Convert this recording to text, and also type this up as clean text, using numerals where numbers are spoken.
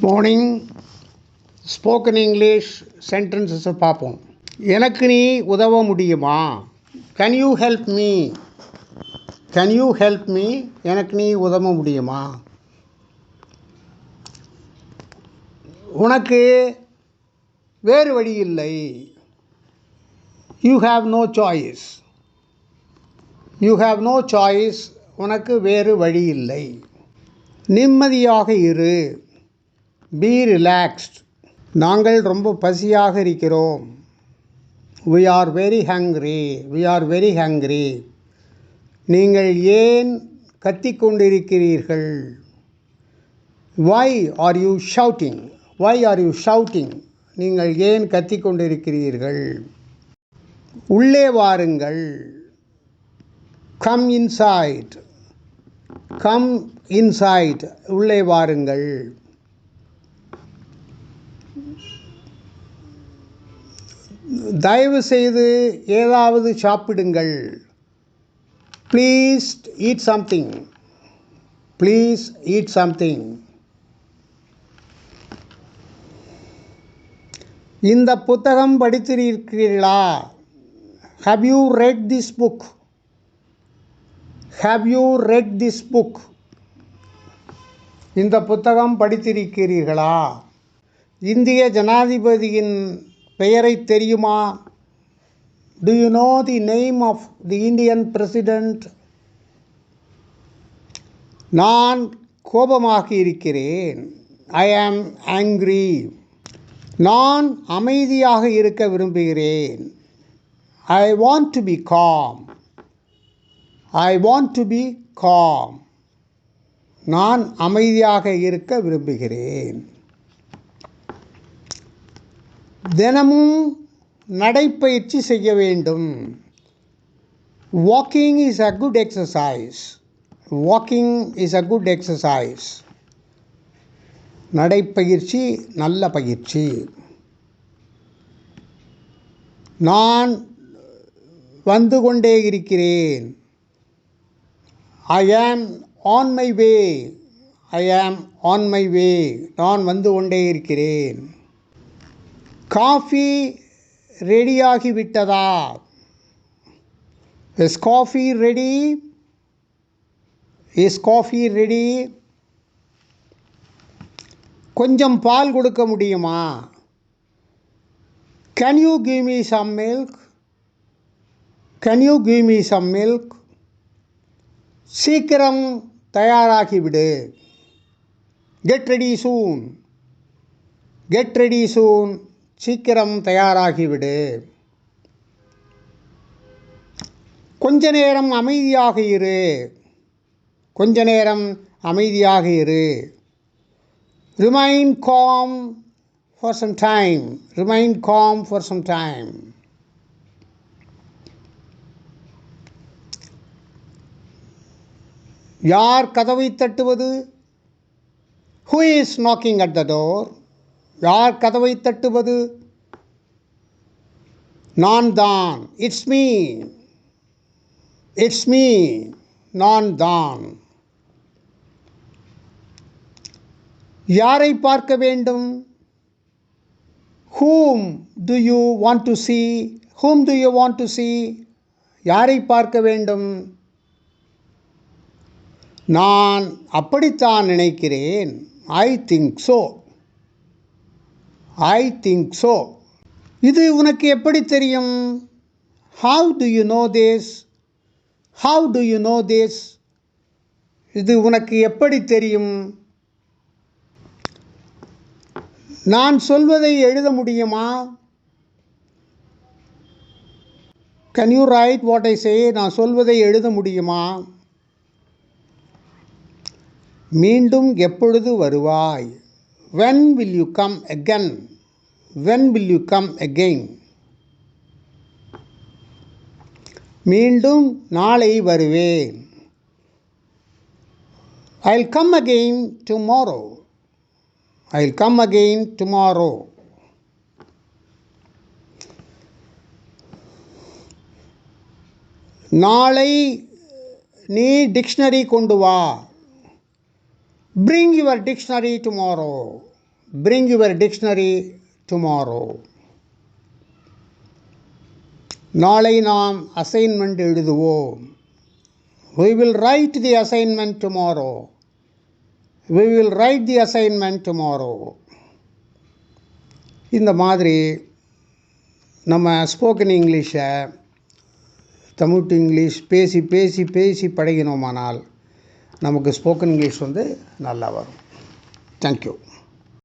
Morning spoken English சென்டென்சஸை பார்ப்போம். எனக்கு நீ உதவ முடியுமா? Can you help me? Can you help me? எனக்கு நீ உதவ முடியுமா? உனக்கு வேறு வழி இல்லை. You have no choice. You have no choice. உனக்கு வேறு வழி இல்லை. நிம்மதியாக இரு. Be relaxed. நாங்கள் ரொம்ப பசியாக இருக்கிறோம். we are very hungry. we are very hungry. நீங்கள் ஏன் கத்திக்கொண்டிருக்கிறீர்கள்? why are you shouting? why are you shouting? நீங்கள் ஏன் கத்திக்கொண்டிருக்கிறீர்கள்? உள்ளே வாருங்கள். come inside. come inside. உள்ளே வாருங்கள். தயவு செய்து ஏதாவது சாப்பிடுங்கள். Please eat something. Please eat something. இந்த புத்தகம் படித்திருக்கிறீர்களா? Have you read this book? Have you read this book? இந்த புத்தகம் படித்திருக்கிறீர்களா? இந்திய ஜனாதிபதியின் பெயரை தெரியுமா? Do you know the name of the Indian President? நான் கோபமாக இருக்கிறேன். I am angry. நான் அமைதியாக இருக்க விரும்புகிறேன். I want to be calm. I want to be calm. நான் அமைதியாக இருக்க விரும்புகிறேன். தினமும் நடைப்பயிற்சி செய்ய வேண்டும். Walking is a good exercise. Walking is a good exercise. நடைப்பயிற்சி நல்ல பயிற்சி. நான் வந்து கொண்டே இருக்கிறேன். ஐ ஆம் ஆன் மை வே. ஐ ஆம் ஆன் மை வே. நான் வந்து கொண்டே இருக்கிறேன். காஃபி ரெடியாகிவிட்டதா? Is coffee ready? Is coffee ready? கொஞ்சம் பால் கொடுக்க முடியுமா? Can you give me some milk? Can you give me some milk? சீக்கிரம் தயாராகிவிடு. Get ready soon. Get ready soon. சீக்கிரம் தயாராகிவிடு. கொஞ்ச நேரம் அமைதியாக இரு. கொஞ்ச நேரம் அமைதியாக இரு. Remain calm for some time. Remain calm for some time. யார் கதவை தட்டுவது? Who is knocking at the door? யார் கதவை தட்டுவது? நான் தான். It's me. It's me. நான் தான். யாரை பார்க்க வேண்டும்? whom do you want to see? whom do you want to see? யாரை பார்க்க வேண்டும்? நான் அப்படித்தான் நினைக்கிறேன். I think so. I think so. இது உனக்கு எப்படி தெரியும்? How do you know this? How do you know this? இது உனக்கு எப்படி தெரியும்? நான் சொல்வதை எழுத முடியுமா? Can you write what I say? நான் சொல்வதை எழுத முடியுமா? மீண்டும் எப்பொழுது வருவாய்? When will you come again? When will you come again? மீண்டும் நாளை வருவேன். I'll come again tomorrow. I'll come again tomorrow. நாளை நீ டிக்ஷனரி கொண்டு வா. Bring your dictionary tomorrow. bring your dictionary tomorrow. நாளை நாம் அசைன்மெண்ட் எழுதுவோம். We will write the assignment tomorrow. We will write the assignment tomorrow. இந்த மாதிரி நம்ம ஸ்போக்கன் இங்கிலீஷை தமிழ் டு இங்கிலீஷ் பேசி பேசி பேசி பழகினோமானால் நமக்கு ஸ்போக்கன் இங்கிலீஷ் நல்லா வரும். தேங்க்யூ.